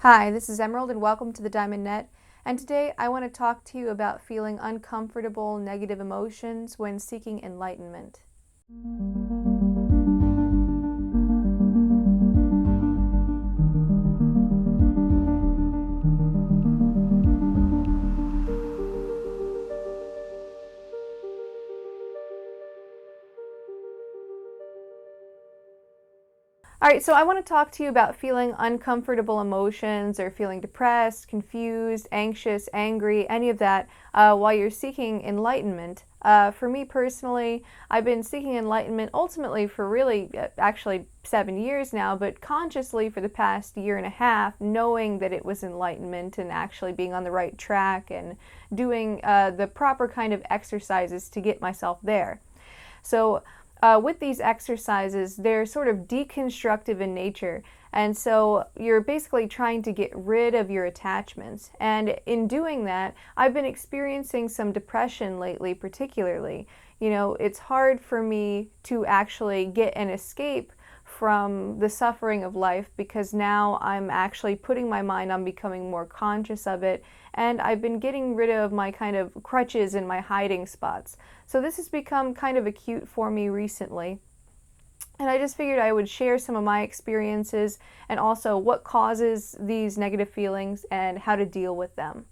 Hi, this is Emerald and welcome to the Diamond Net. And today I want to talk to you about feeling uncomfortable negative emotions when seeking enlightenment. Alright, so I want to talk to you about feeling uncomfortable emotions or feeling depressed, confused, anxious, angry, any of that while you're seeking enlightenment. For me personally, I've been seeking enlightenment ultimately for really actually 7 years now, but consciously for the past year and a half, knowing that it was enlightenment and actually being on the right track and doing the proper kind of exercises to get myself there. So with these exercises, they're sort of deconstructive in nature. And so you're basically trying to get rid of your attachments. And in doing that, I've been experiencing some depression lately, particularly. You know, it's hard for me to actually get an escape from the suffering of life because now I'm actually putting my mind on becoming more conscious of it, and I've been getting rid of my kind of crutches and my hiding spots. So this has become kind of acute for me recently. And I just figured I would share some of my experiences and also what causes these negative feelings and how to deal with them.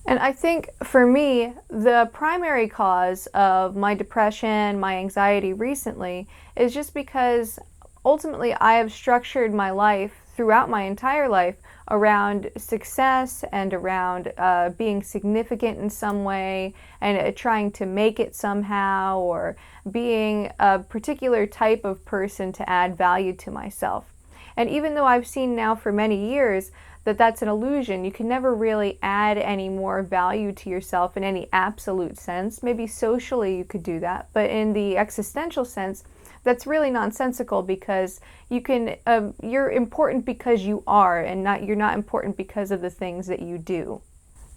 And I think for me, the primary cause of my depression, my anxiety recently is just because ultimately I have structured my life throughout my entire life around success and around being significant in some way and trying to make it somehow, or being a particular type of person to add value to myself. And even though I've seen now for many years that that's an illusion, you can never really add any more value to yourself in any absolute sense. Maybe socially you could do that, but in the existential sense, that's really nonsensical, because you're important because you are, and you're not important because of the things that you do.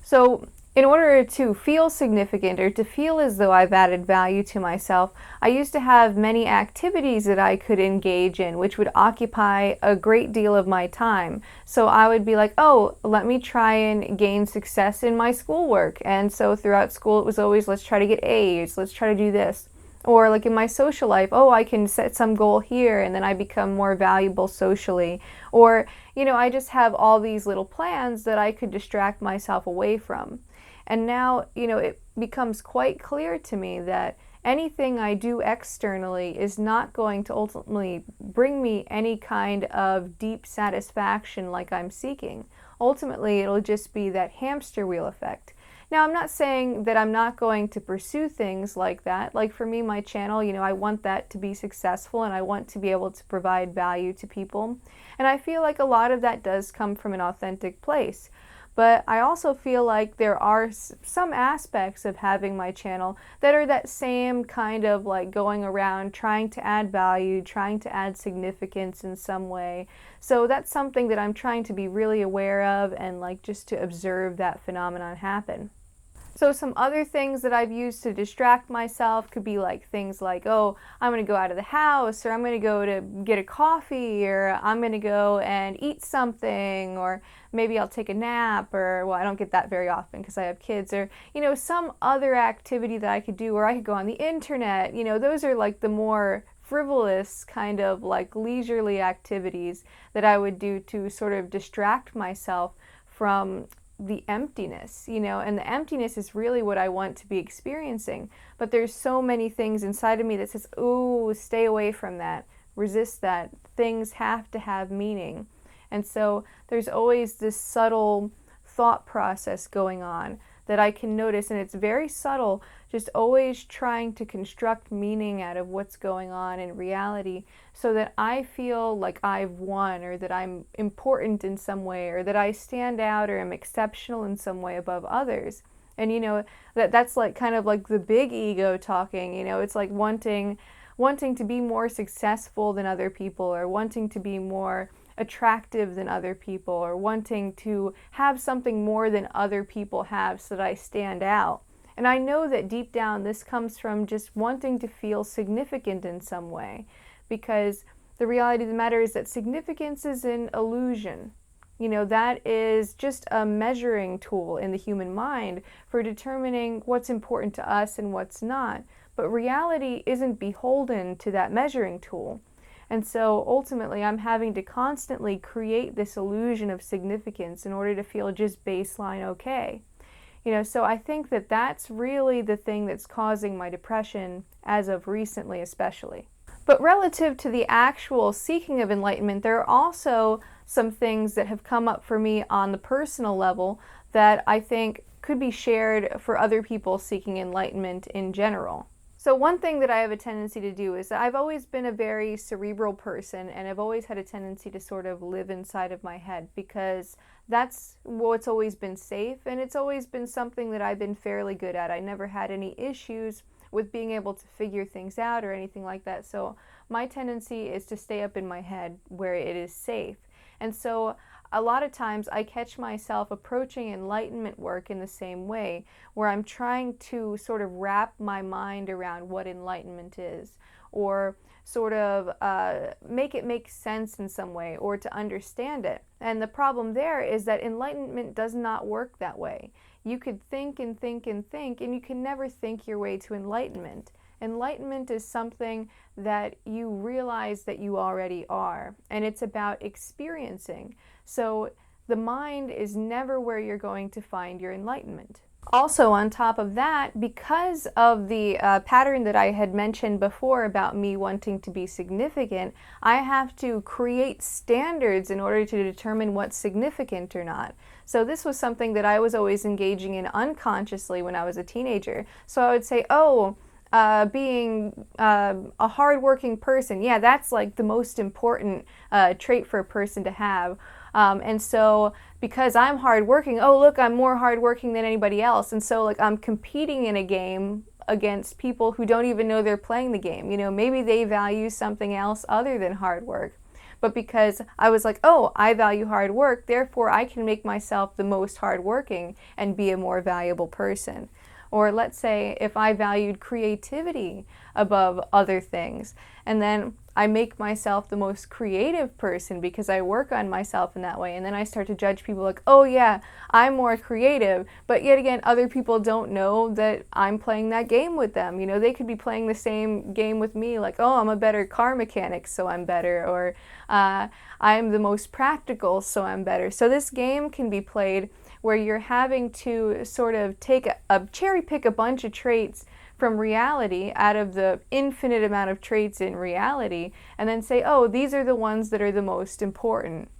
So in order to feel significant or to feel as though I've added value to myself, I used to have many activities that I could engage in, which would occupy a great deal of my time. So I would be like, oh, let me try and gain success in my schoolwork. And so throughout school, it was always, let's try to get A's, let's try to do this. Or like in my social life, oh, I can set some goal here and then I become more valuable socially. Or, I just have all these little plans that I could distract myself away from. And now, it becomes quite clear to me that anything I do externally is not going to ultimately bring me any kind of deep satisfaction like I'm seeking. Ultimately, it'll just be that hamster wheel effect. Now, I'm not saying that I'm not going to pursue things like that. Like for me, my channel, I want that to be successful and I want to be able to provide value to people. And I feel like a lot of that does come from an authentic place. But I also feel like there are some aspects of having my channel that are that same kind of like going around trying to add value, trying to add significance in some way. So that's something that I'm trying to be really aware of and like just to observe that phenomenon happen. So some other things that I've used to distract myself could be like things like, oh, I'm going to go out of the house, or I'm going to go to get a coffee, or I'm going to go and eat something, or maybe I'll take a nap, or, well, I don't get that very often because I have kids, or, some other activity that I could do, or I could go on the internet. Those are like the more frivolous kind of like leisurely activities that I would do to sort of distract myself from the emptiness, and the emptiness is really what I want to be experiencing. But there's so many things inside of me that says, ooh, stay away from that, resist that. Things have to have meaning. And so there's always this subtle thought process going on that I can notice, and it's very subtle, just always trying to construct meaning out of what's going on in reality so that I feel like I've won, or that I'm important in some way, or that I stand out or am exceptional in some way above others. And that's like kind of like the big ego talking. It's like wanting to be more successful than other people, or wanting to be more attractive than other people, or wanting to have something more than other people have so that I stand out. And I know that deep down this comes from just wanting to feel significant in some way, because the reality of the matter is that significance is an illusion. That is just a measuring tool in the human mind for determining what's important to us and what's not. But reality isn't beholden to that measuring tool. And so ultimately, I'm having to constantly create this illusion of significance in order to feel just baseline okay. So I think that that's really the thing that's causing my depression as of recently, especially. But relative to the actual seeking of enlightenment, there are also some things that have come up for me on the personal level that I think could be shared for other people seeking enlightenment in general. So one thing that I have a tendency to do is that I've always been a very cerebral person, and I've always had a tendency to sort of live inside of my head because that's what's always been safe, and it's always been something that I've been fairly good at. I never had any issues with being able to figure things out or anything like that. So my tendency is to stay up in my head where it is safe. And so a lot of times I catch myself approaching enlightenment work in the same way, where I'm trying to sort of wrap my mind around what enlightenment is, or sort of make it make sense in some way, or to understand it. And the problem there is that enlightenment does not work that way. You could think and think and think, and you can never think your way to enlightenment. Enlightenment is something that you realize that you already are, and it's about experiencing. So the mind is never where you're going to find your enlightenment. Also, on top of that, because of the pattern that I had mentioned before about me wanting to be significant, I have to create standards in order to determine what's significant or not. So this was something that I was always engaging in unconsciously when I was a teenager. So I would say, being a hardworking person, yeah, that's like the most important trait for a person to have. And so because I'm hardworking, oh look, I'm more hardworking than anybody else. And so like I'm competing in a game against people who don't even know they're playing the game. Maybe they value something else other than hard work. But because I was like, oh, I value hard work, therefore I can make myself the most hardworking and be a more valuable person. Or let's say if I valued creativity above other things, and then I make myself the most creative person because I work on myself in that way, and then I start to judge people like, oh yeah, I'm more creative, but yet again, other people don't know that I'm playing that game with them. They could be playing the same game with me, like, oh, I'm a better car mechanic, so I'm better, or I'm the most practical, so I'm better. So this game can be played where you're having to sort of cherry pick a bunch of traits from reality out of the infinite amount of traits in reality, and then say, oh, these are the ones that are the most important.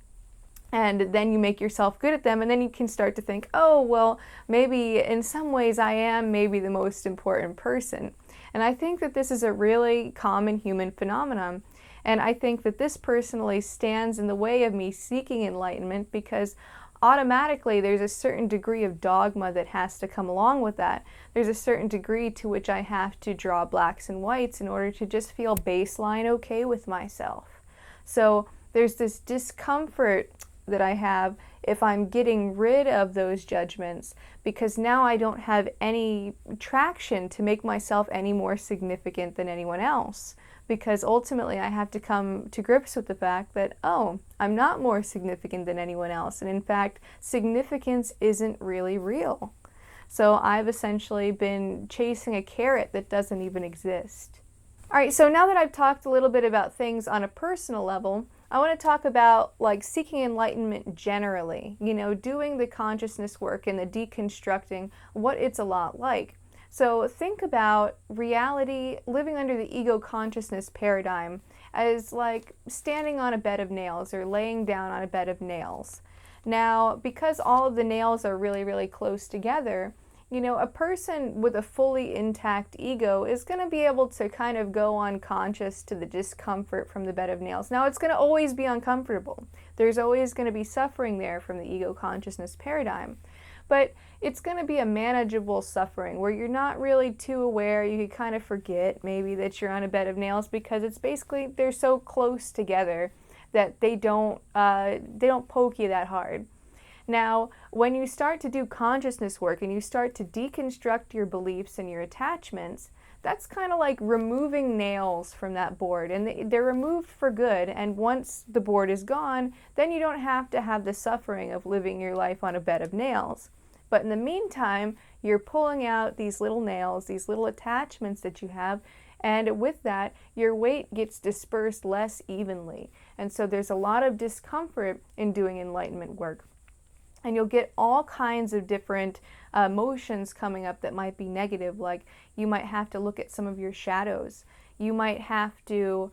And then you make yourself good at them, and then you can start to think, oh, well, maybe in some ways I am maybe the most important person. And I think that this is a really common human phenomenon. And I think that this personally stands in the way of me seeking enlightenment because automatically there's a certain degree of dogma that has to come along with that. There's a certain degree to which I have to draw blacks and whites in order to just feel baseline okay with myself. So there's this discomfort that I have if I'm getting rid of those judgments, because now I don't have any traction to make myself any more significant than anyone else. Because ultimately I have to come to grips with the fact that, oh, I'm not more significant than anyone else. And in fact, significance isn't really real. So I've essentially been chasing a carrot that doesn't even exist. All right, so now that I've talked a little bit about things on a personal level, I want to talk about like seeking enlightenment generally, doing the consciousness work and the deconstructing, what it's a lot like. So think about reality, living under the ego consciousness paradigm as like standing on a bed of nails or laying down on a bed of nails. Now, because all of the nails are really, really close together, a person with a fully intact ego is going to be able to kind of go unconscious to the discomfort from the bed of nails. Now, it's going to always be uncomfortable. There's always going to be suffering there from the ego consciousness paradigm. But it's going to be a manageable suffering where you're not really too aware. You could kind of forget maybe that you're on a bed of nails because it's basically, they're so close together that they don't poke you that hard. Now, when you start to do consciousness work and you start to deconstruct your beliefs and your attachments, that's kind of like removing nails from that board, and they're removed for good. And once the board is gone, then you don't have to have the suffering of living your life on a bed of nails. But in the meantime, you're pulling out these little nails, these little attachments that you have, and with that, your weight gets dispersed less evenly. And so there's a lot of discomfort in doing enlightenment work. And you'll get all kinds of different emotions coming up that might be negative, like you might have to look at some of your shadows. You might have to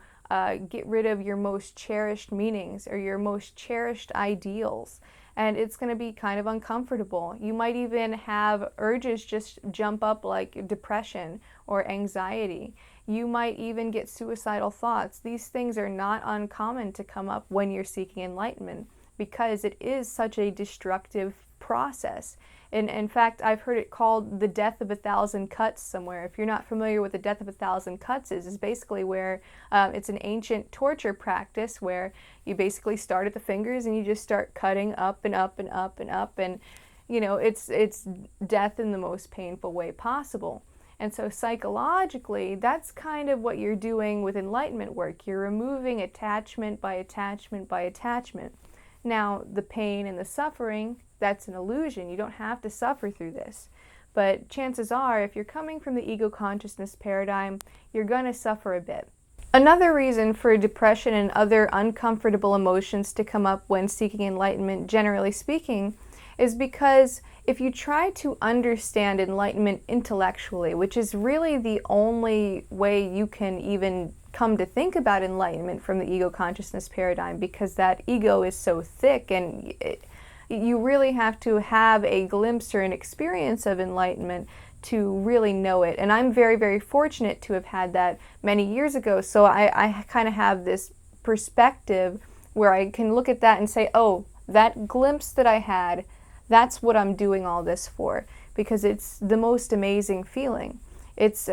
get rid of your most cherished meanings or your most cherished ideals. And it's going to be kind of uncomfortable. You might even have urges just jump up like depression or anxiety. You might even get suicidal thoughts. These things are not uncommon to come up when you're seeking enlightenment, because it is such a destructive process. And in fact, I've heard it called the death of 1,000 cuts somewhere. If you're not familiar with the death of 1,000 cuts is basically where it's an ancient torture practice where you basically start at the fingers and you just start cutting up and up and up and up, and it's death in the most painful way possible. And so psychologically, that's kind of what you're doing with enlightenment work. You're removing attachment by attachment by attachment. Now, the pain and the suffering, that's an illusion. You don't have to suffer through this. But chances are, if you're coming from the ego consciousness paradigm, you're going to suffer a bit. Another reason for depression and other uncomfortable emotions to come up when seeking enlightenment, generally speaking, is because if you try to understand enlightenment intellectually, which is really the only way you can even come to think about enlightenment from the ego consciousness paradigm, because that ego is so thick, and you really have to have a glimpse or an experience of enlightenment to really know it. And I'm very, very fortunate to have had that many years ago, so I kind of have this perspective where I can look at that and say, oh, that glimpse that I had, that's what I'm doing all this for, because it's the most amazing feeling. It's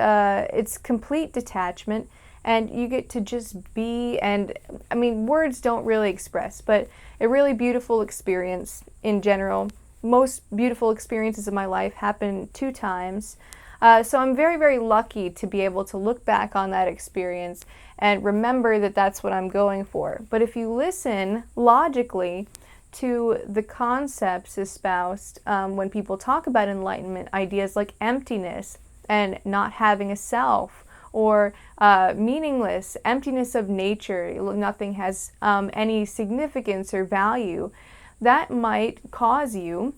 complete detachment, and you get to just be, and I mean, words don't really express, but a really beautiful experience in general. Most beautiful experiences of my life happened 2 times. So I'm very, very lucky to be able to look back on that experience and remember that that's what I'm going for. But if you listen logically to the concepts espoused when people talk about enlightenment, ideas like emptiness and not having a self, or meaningless, emptiness of nature, nothing has any significance or value, that might cause you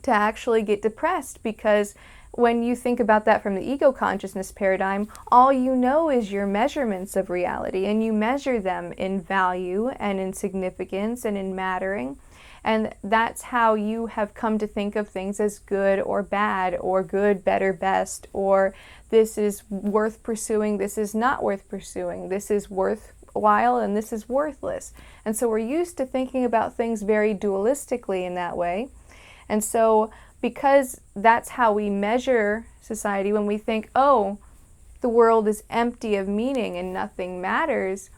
to actually get depressed, because when you think about that from the ego consciousness paradigm, all you know is your measurements of reality, and you measure them in value and in significance and in mattering. And that's how you have come to think of things as good or bad, or good, better, best, or this is worth pursuing, this is not worth pursuing, this is worthwhile, and this is worthless. And so we're used to thinking about things very dualistically in that way. And so because that's how we measure society, when we think, oh, the world is empty of meaning and nothing matters,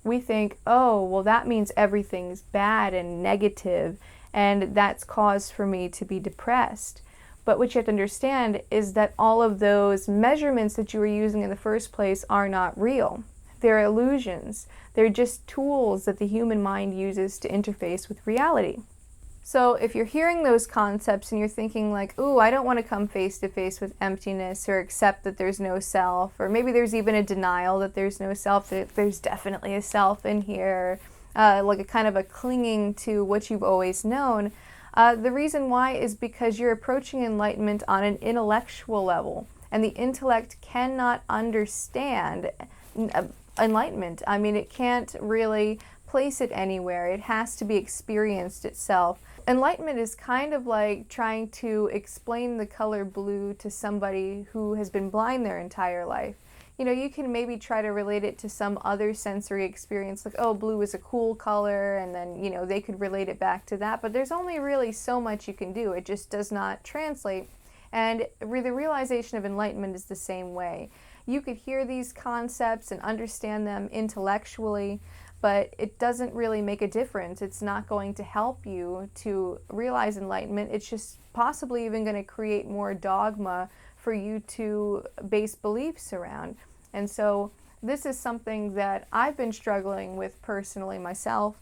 we think, oh, well, that means everything's bad and negative, and that's cause for me to be depressed. But what you have to understand is that all of those measurements that you were using in the first place are not real. They're illusions. They're just tools that the human mind uses to interface with reality. So if you're hearing those concepts and you're thinking like, ooh, I don't want to come face to face with emptiness or accept that there's no self, or maybe there's even a denial that there's no self, that there's definitely a self in here, like a kind of a clinging to what you've always known, the reason why is because you're approaching enlightenment on an intellectual level, and the intellect cannot understand enlightenment. I mean, it can't really place it anywhere. It has to be experienced itself. Enlightenment is kind of like trying to explain the color blue to somebody who has been blind their entire life. You know, you can maybe try to relate it to some other sensory experience, like, oh, blue is a cool color, and then, you know, they could relate it back to that, but there's only really so much you can do. It just does not translate. And the realization of enlightenment is the same way. You could hear these concepts and understand them intellectually, but it doesn't really make a difference. It's not going to help you to realize enlightenment. It's just possibly even going to create more dogma for you to base beliefs around. And so this is something that I've been struggling with personally myself,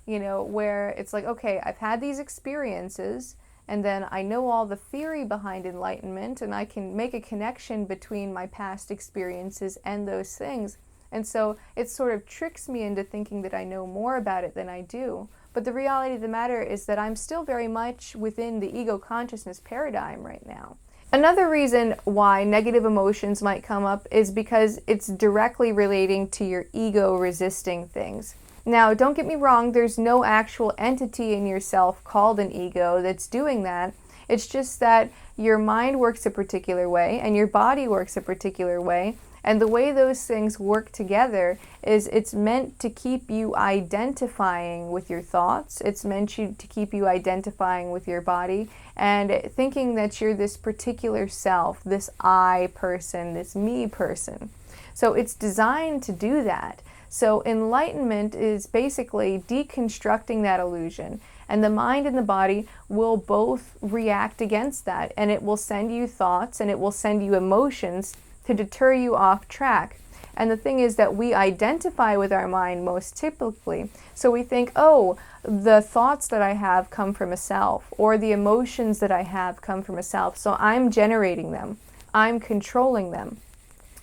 where it's like, okay, I've had these experiences, and then I know all the theory behind enlightenment, and I can make a connection between my past experiences and those things. And so it sort of tricks me into thinking that I know more about it than I do. But the reality of the matter is that I'm still very much within the ego consciousness paradigm right now. Another reason why negative emotions might come up is because it's directly relating to your ego resisting things. Now, don't get me wrong, there's no actual entity in yourself called an ego that's doing that. It's just that your mind works a particular way and your body works a particular way. And the way those things work together is it's meant to keep you identifying with your thoughts. It's meant to keep you identifying with your body and thinking that you're this particular self, this I person, this me person. So it's designed to do that. So enlightenment is basically deconstructing that illusion. And the mind and the body will both react against that. And it will send you thoughts and it will send you emotions to deter you off track. And the thing is that we identify with our mind most typically. So we think, oh, the thoughts that I have come from a self, or the emotions that I have come from a self. So I'm generating them. I'm controlling them.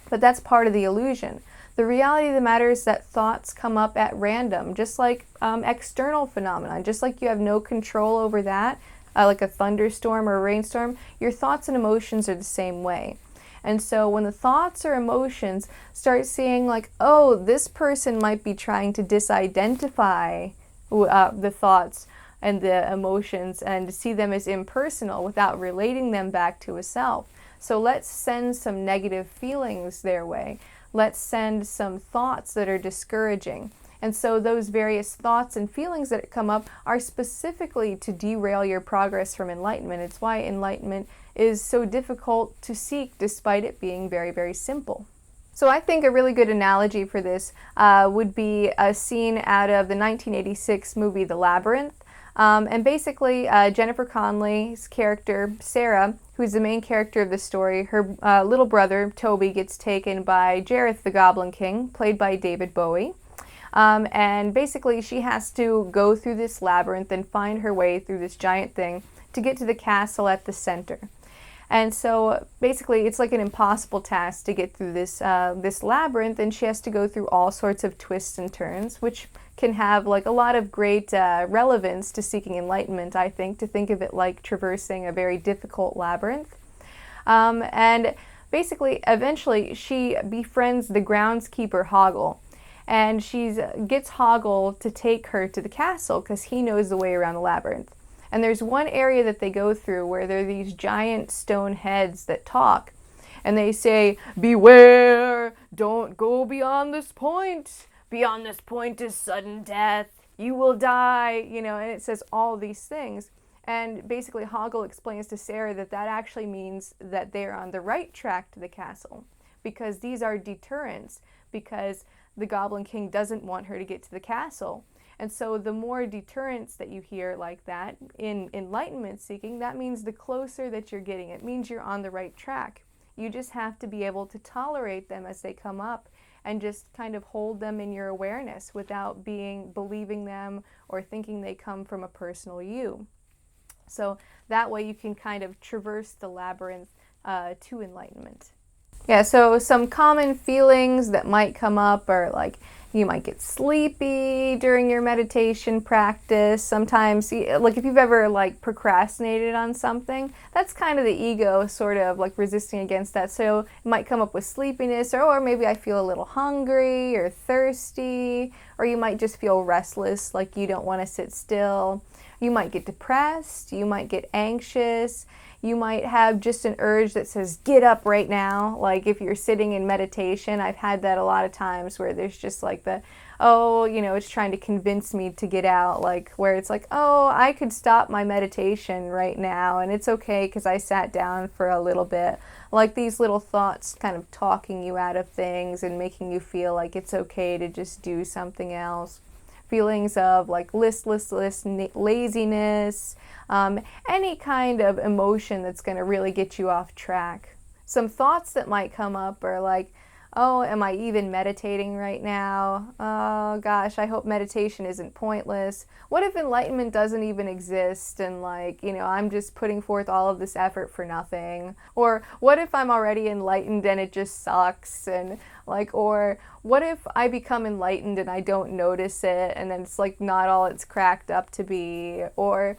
But that's part of the illusion. The reality of the matter is that thoughts come up at random, just like external phenomena. Just like you have no control over that, like a thunderstorm or a rainstorm, your thoughts and emotions are the same way. And so when the thoughts or emotions start seeing like, oh, this person might be trying to disidentify the thoughts and the emotions and see them as impersonal without relating them back to a self. So let's send some negative feelings their way. Let's send some thoughts that are discouraging. And so those various thoughts and feelings that come up are specifically to derail your progress from enlightenment. It's why enlightenment is so difficult to seek despite it being very, very simple. So I think a really good analogy for this would be a scene out of the 1986 movie The Labyrinth. And basically Jennifer Connelly's character, Sarah, who's the main character of the story, her little brother, Toby, gets taken by Jareth the Goblin King, played by David Bowie. And basically she has to go through this labyrinth and find her way through this giant thing to get to the castle at the center. And so basically it's like an impossible task to get through this labyrinth, and she has to go through all sorts of twists and turns, which can have like a lot of great relevance to seeking enlightenment, I think, to think of it like traversing a very difficult labyrinth. And basically, eventually, she befriends the groundskeeper Hoggle. And she gets Hoggle to take her to the castle because he knows the way around the labyrinth. And there's one area that they go through where there are these giant stone heads that talk. And they say, "Beware, don't go beyond this point. Beyond this point is sudden death. You will die," and it says all these things. And basically Hoggle explains to Sarah that that actually means that they're on the right track to the castle, because these are deterrents, because the Goblin King doesn't want her to get to the castle. And so the more deterrents that you hear like that in enlightenment seeking, that means the closer that you're getting. It means you're on the right track. You just have to be able to tolerate them as they come up and just kind of hold them in your awareness without believing them or thinking they come from a personal you. So that way you can kind of traverse the labyrinth to enlightenment. Yeah, so some common feelings that might come up are like you might get sleepy during your meditation practice. Sometimes, like if you've ever like procrastinated on something, that's kind of the ego sort of like resisting against that. So it might come up with sleepiness, or maybe I feel a little hungry or thirsty, or you might just feel restless, like you don't want to sit still. You might get depressed, you might get anxious. You might have just an urge that says, get up right now. Like if you're sitting in meditation, I've had that a lot of times where there's just like it's trying to convince me to get out. Like where it's like, oh, I could stop my meditation right now and it's okay because I sat down for a little bit. Like these little thoughts kind of talking you out of things and making you feel like it's okay to just do something else. Feelings of like listlessness, laziness, any kind of emotion that's going to really get you off track. some thoughts that might come up are like, oh, am I even meditating right now? Oh gosh, I hope meditation isn't pointless. What if enlightenment doesn't even exist and like, I'm just putting forth all of this effort for nothing? Or what if I'm already enlightened and it just sucks? And like, or what if I become enlightened and I don't notice it and then it's like not all it's cracked up to be? Or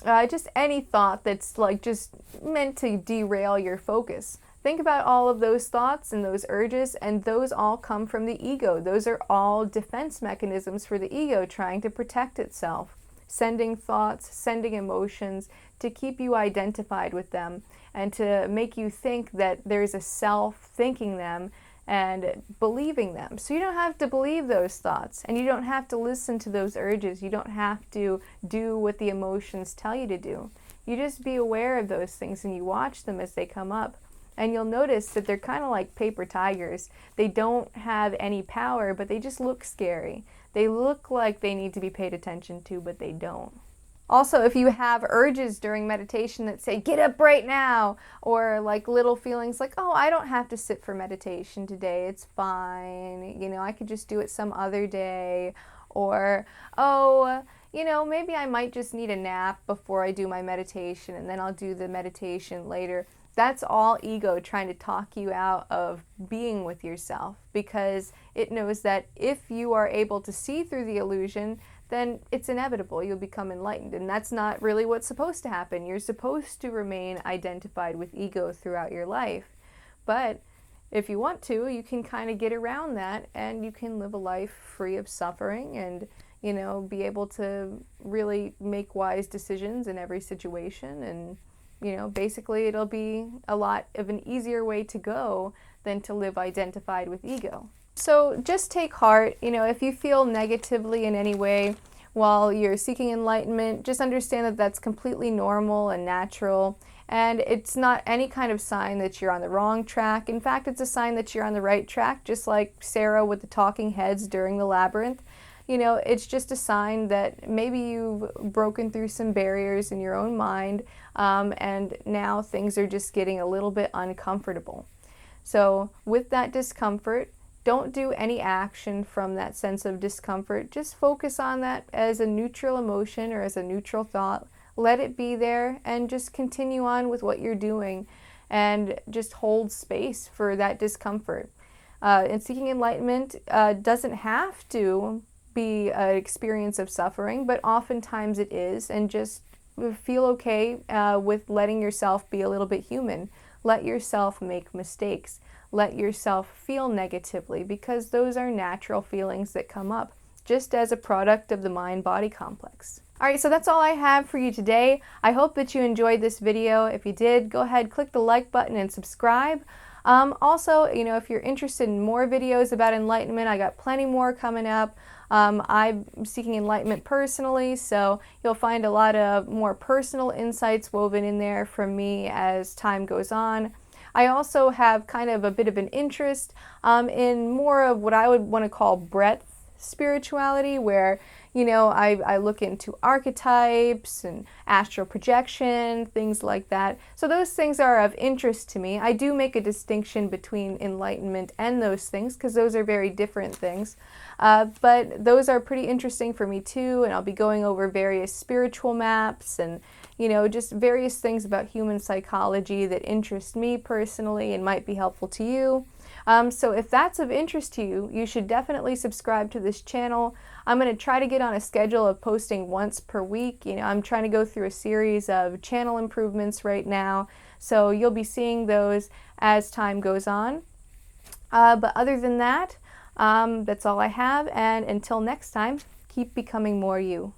just any thought that's like just meant to derail your focus. Think about all of those thoughts and those urges, and those all come from the ego. Those are all defense mechanisms for the ego trying to protect itself. Sending thoughts, sending emotions to keep you identified with them and to make you think that there's a self thinking them and believing them. So you don't have to believe those thoughts and you don't have to listen to those urges. You don't have to do what the emotions tell you to do. You just be aware of those things and you watch them as they come up. And you'll notice that they're kind of like paper tigers. They don't have any power, but they just look scary. They look like they need to be paid attention to, but they don't. Also, if you have urges during meditation that say, get up right now, or like little feelings like, oh, I don't have to sit for meditation today, it's fine, I could just do it some other day, or, oh, maybe I might just need a nap before I do my meditation, and then I'll do the meditation later. That's all ego trying to talk you out of being with yourself, because it knows that if you are able to see through the illusion, then it's inevitable. You'll become enlightened. And that's not really what's supposed to happen. You're supposed to remain identified with ego throughout your life. But if you want to, you can kind of get around that and you can live a life free of suffering and, be able to really make wise decisions in every situation. And basically it'll be a lot of an easier way to go than to live identified with ego. So just take heart, if you feel negatively in any way while you're seeking enlightenment, just understand that that's completely normal and natural. And it's not any kind of sign that you're on the wrong track. In fact, it's a sign that you're on the right track, just like Sarah with the talking heads during the labyrinth. It's just a sign that maybe you've broken through some barriers in your own mind, and now things are just getting a little bit uncomfortable. So with that discomfort, don't do any action from that sense of discomfort. Just focus on that as a neutral emotion or as a neutral thought. Let it be there and just continue on with what you're doing and just hold space for that discomfort. And seeking enlightenment doesn't have to be an experience of suffering, but oftentimes it is, and just feel okay with letting yourself be a little bit human. Let yourself make mistakes. Let yourself feel negatively, because those are natural feelings that come up, just as a product of the mind-body complex. Alright, so that's all I have for you today. I hope that you enjoyed this video. If you did, go ahead, click the like button and subscribe. Also, if you're interested in more videos about enlightenment, I got plenty more coming up. I'm seeking enlightenment personally, so you'll find a lot of more personal insights woven in there from me as time goes on. I also have kind of a bit of an interest in more of what I would want to call breadth spirituality, where I look into archetypes and astral projection, things like that. So those things are of interest to me. I do make a distinction between enlightenment and those things, because those are very different things. But those are pretty interesting for me too, and I'll be going over various spiritual maps and just various things about human psychology that interest me personally and might be helpful to you. So if that's of interest to you, you should definitely subscribe to this channel. I'm going to try to get on a schedule of posting once per week. I'm trying to go through a series of channel improvements right now, so you'll be seeing those as time goes on. But other than that, that's all I have, and until next time, keep becoming more you.